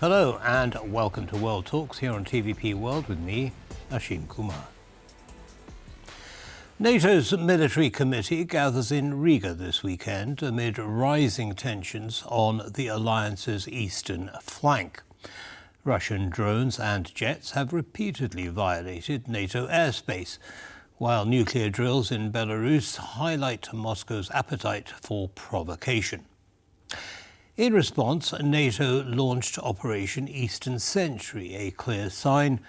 Hello and welcome to World Talks here on TVP World with me, Ashim Kumar. NATO's military committee gathers in Riga this weekend amid rising tensions on the alliance's eastern flank. Russian drones and jets have repeatedly violated NATO airspace, while nuclear drills in Belarus highlight Moscow's appetite for provocation. In response, NATO launched Operation Eastern Sentry, a clear sign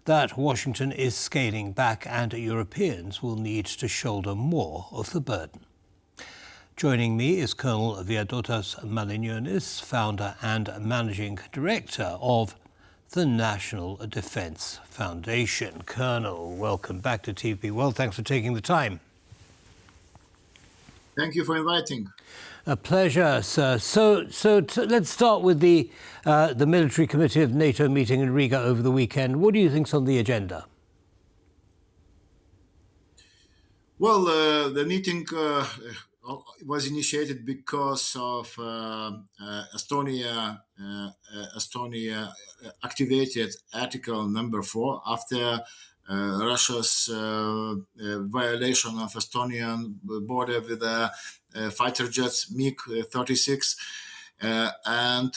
that Washington is scaling back and Europeans will need to shoulder more of the burden. Joining me is Colonel Viadotas Malinionis, founder and managing director of the National Defense Foundation. Colonel, welcome back to TVP World. Thanks for taking the time. Thank you for inviting. A pleasure, sir. Let's start with the military committee of NATO meeting in Riga over the weekend. What do you think's on the agenda? Well, the meeting was initiated because of Estonia activated Article number 4 after Russia's violation of Estonian border with fighter jets MiG-36, and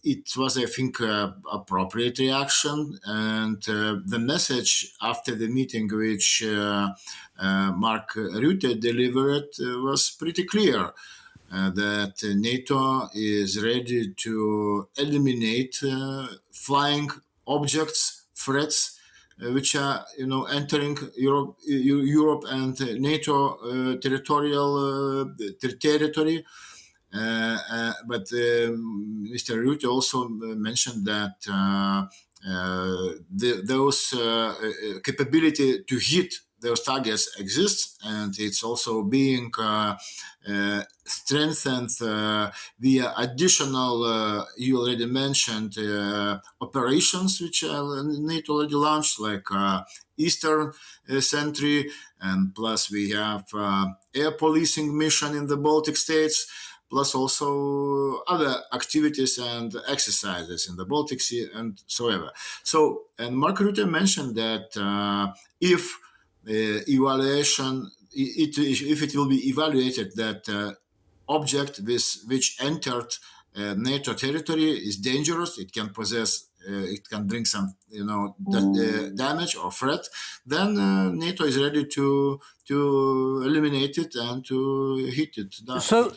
it was, I think, appropriate reaction. And the message after the meeting, which Mark Rutte delivered, was pretty clear. That NATO is ready to eliminate flying objects, threats, which are, entering Europe and NATO territory. But Mr. Rutte also mentioned that those capability to hit those targets exists, and it's also being strengthened via additional, you already mentioned, operations which NATO already launched, like Eastern Sentry, and plus we have air policing mission in the Baltic states, plus also other activities and exercises in the Baltic Sea and so ever. So, and Mark Rutte mentioned that if it will be evaluated that object which entered NATO territory is dangerous, it can possess, it can bring some, damage or threat, then NATO is ready to eliminate it and to hit it down. So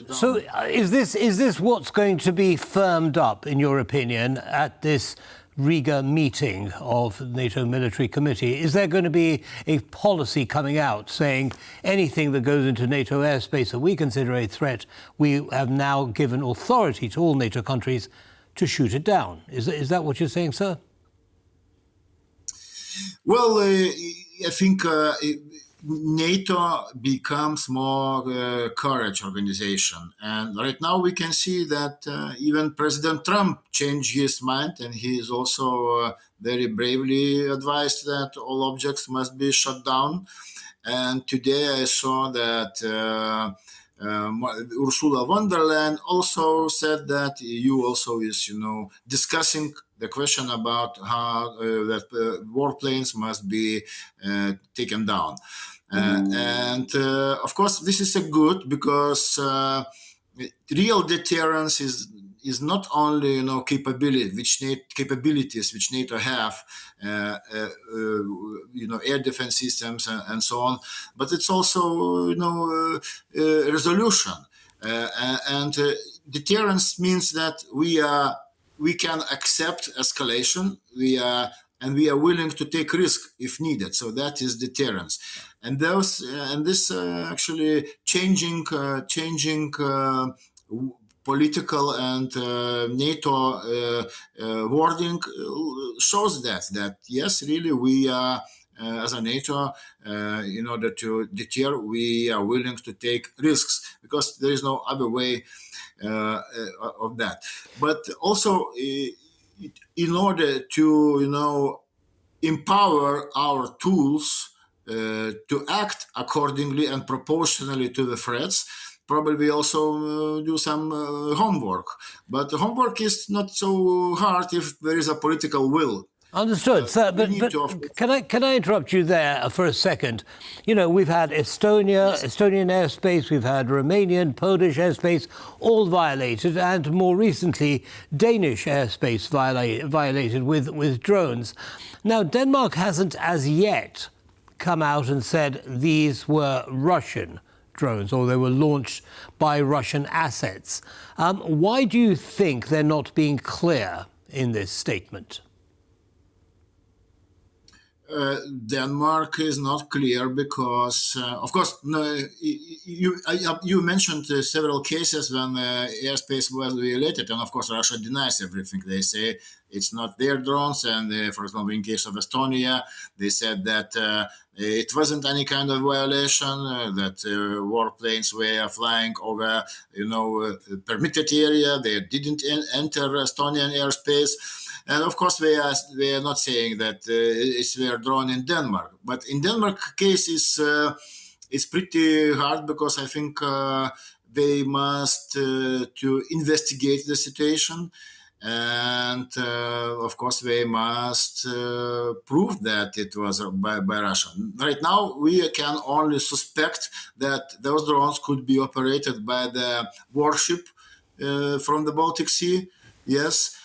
is this what's going to be firmed up, in your opinion, at this Riga meeting of NATO military committee? Is there going to be a policy coming out saying anything that goes into NATO airspace that we consider a threat, we have now given authority to all NATO countries to shoot it down? Is that what you're saying, sir? Well, I think NATO becomes more courage organization, and right now we can see that even President Trump changed his mind, and he is also very bravely advised that all objects must be shut down. And today I saw that Ursula von der Leyen also said that EU also is, discussing the question about how that warplanes must be taken down. And of course, this is a good, because real deterrence is not only capabilities which NATO have, air defense systems and so on, but it's also resolution, and deterrence means that we can accept escalation. We are willing to take risk if needed. So that is deterrence. And this actually changing political and NATO wording shows that yes, really we are as a NATO, in order to deter, we are willing to take risks, because there is no other way of that. But also, in order to empower our tools to act accordingly and proportionally to the threats, probably also do some homework. But homework is not so hard if there is a political will. Understood. So, but can I interrupt you there for a second? You know, we've had Estonian airspace, we've had Romanian, Polish airspace, all violated, and more recently, Danish airspace violated with drones. Now, Denmark hasn't as yet come out and said these were Russian drones or they were launched by Russian assets. Why do you think they're not being clear in this statement? Denmark is not clear because, of course, you mentioned several cases when airspace was violated, and of course Russia denies everything. They say it's not their drones, and for example, in case of Estonia, they said that it wasn't any kind of violation, that warplanes were flying over, permitted area. They didn't enter Estonian airspace. And of course, we are not saying that it's their drone in Denmark. But in Denmark case is pretty hard because I think they must to investigate the situation. And of course, they must prove that it was by Russia. Right now, we can only suspect that those drones could be operated by the warship from the Baltic Sea. Yes,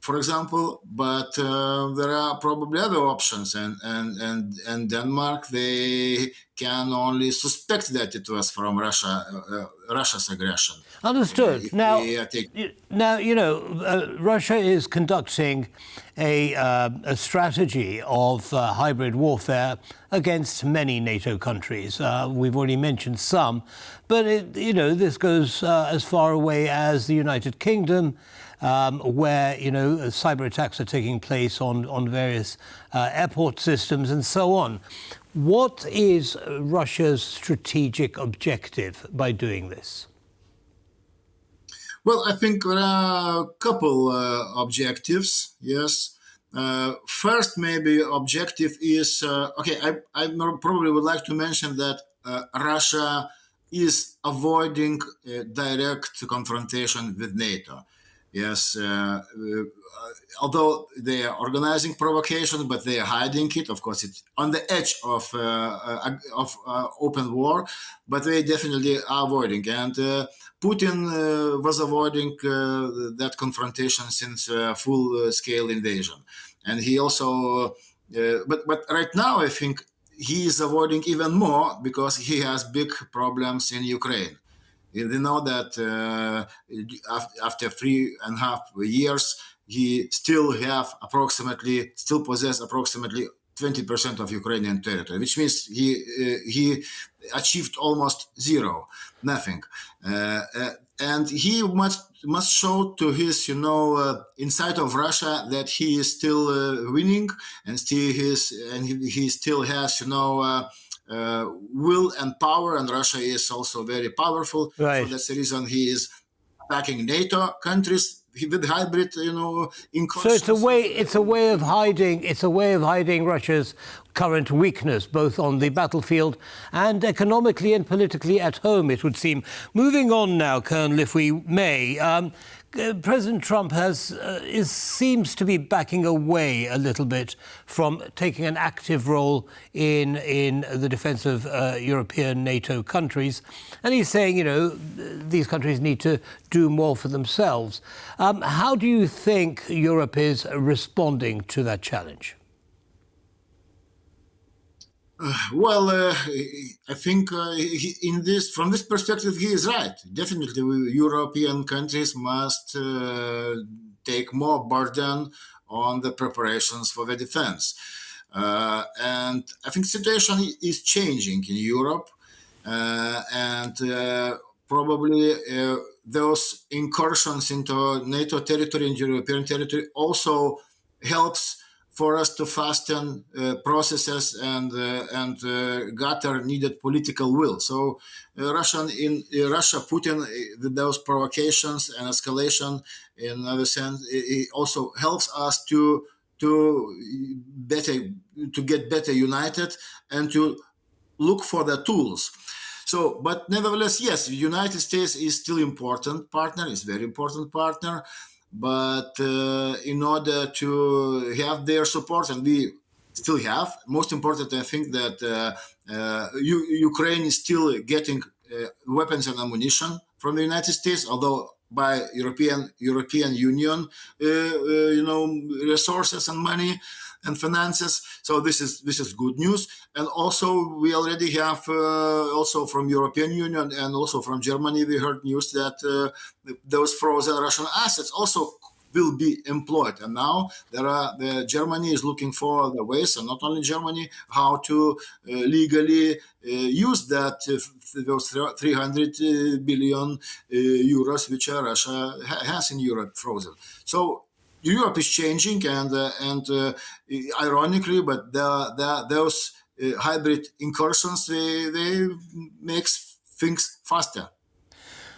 for example, but there are probably other options, and Denmark, they can only suspect that it was from Russia's aggression. Understood. Now, Russia is conducting a strategy of hybrid warfare against many NATO countries. We've already mentioned some, but this goes as far away as the United Kingdom, where cyber attacks are taking place on various airport systems and so on. What is Russia's strategic objective by doing this? Well, I think there are a couple objectives. Yes. First, maybe objective is I probably would like to mention that Russia is avoiding direct confrontation with NATO. Yes, although they are organizing provocation, but they are hiding it. Of course, it's on the edge of open war, but they definitely are avoiding. And Putin was avoiding that confrontation since full-scale invasion. And he also, but right now, I think he is avoiding even more because he has big problems in Ukraine. They know that after 3.5 years, he still possess approximately 20% of Ukrainian territory, which means he achieved almost zero, nothing, and he must show to his inside of Russia that he is still winning, and he still has will and power, and Russia is also very powerful. Right. So that's the reason he is attacking NATO countries with hybrid, So it's a way of hiding Russia's current weakness, both on the battlefield and economically and politically at home, it would seem. Moving on now, Colonel, if we may. President Trump seems to be backing away a little bit from taking an active role in the defense of European NATO countries. And he's saying, these countries need to do more for themselves. How do you think Europe is responding to that challenge? I think from this perspective, he is right. Definitely, European countries must take more burden on the preparations for the defense. And I think the situation is changing in Europe, and probably those incursions into NATO territory and European territory also helps for us to fasten processes and gather needed political will. So Russia, Putin, with those provocations and escalation, in other sense, it also helps us to get better united and to look for the tools. So, but nevertheless, yes, the United States is still important partner, is very important partner. But in order to have their support, and we still have, most important, I think that Ukraine is still getting weapons and ammunition from the United States, although by European Union, resources and money and finances. So this is good news. And also we already have also from European Union and also from Germany we heard news that those frozen Russian assets also will be employed. And now Germany is looking for the ways, and not only Germany, how to legally use that those 300 billion euros which Russia has in Europe frozen. So Europe is changing, and ironically, but those hybrid incursions they makes things faster.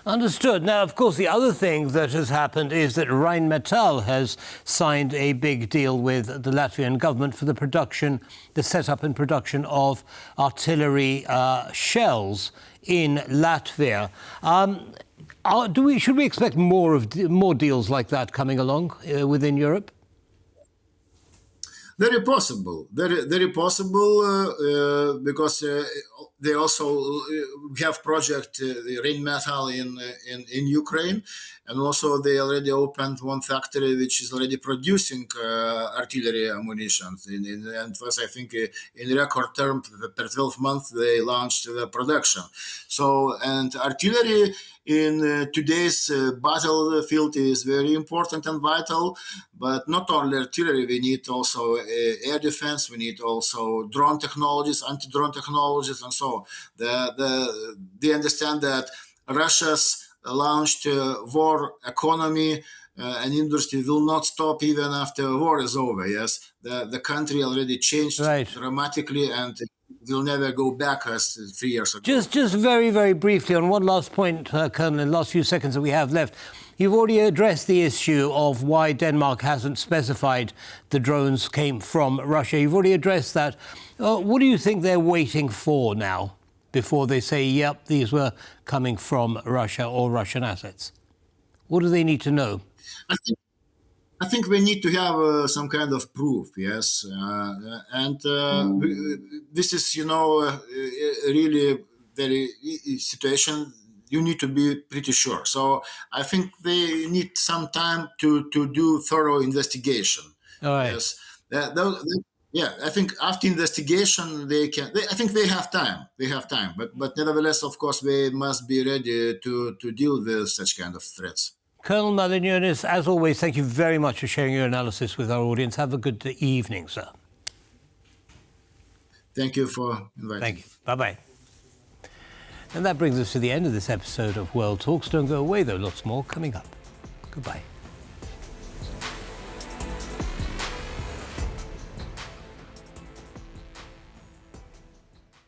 Understood. Now, of course, the other thing that has happened is that Rheinmetall has signed a big deal with the Latvian government for the setup and production of artillery shells in Latvia. Should we expect more deals like that coming along within Europe? Very possible, very possible, because they also have project Rheinmetall in Ukraine, and also they already opened one factory which is already producing artillery ammunition. And was, I think, in record term per 12 months they launched the production. So, and artillery in today's battlefield is very important and vital, but not only artillery, we need also air defense, we need also drone technologies, anti-drone technologies, and so on. They understand that Russia's launched war economy and industry will not stop even after war is over. Yes, the country already changed dramatically, and will never go back as 3 years ago. Just very, very briefly on one last point, Colonel, in the last few seconds that we have left. You've already addressed the issue of why Denmark hasn't specified the drones came from Russia. You've already addressed that. What do you think they're waiting for now before they say, yep, these were coming from Russia or Russian assets? What do they need to know? I think we need to have some kind of proof, yes, and this is, really very situation. You need to be pretty sure. So I think they need some time to do thorough investigation. All right. Yes, yeah. I think after investigation they can. I think they have time. They have time, but nevertheless, of course, they must be ready to deal with such kind of threats. Colonel Malinionis, as always, thank you very much for sharing your analysis with our audience. Have a good evening, sir. Thank you for inviting me. Thank you. Bye-bye. And that brings us to the end of this episode of World Talks. Don't go away, though. Lots more coming up. Goodbye.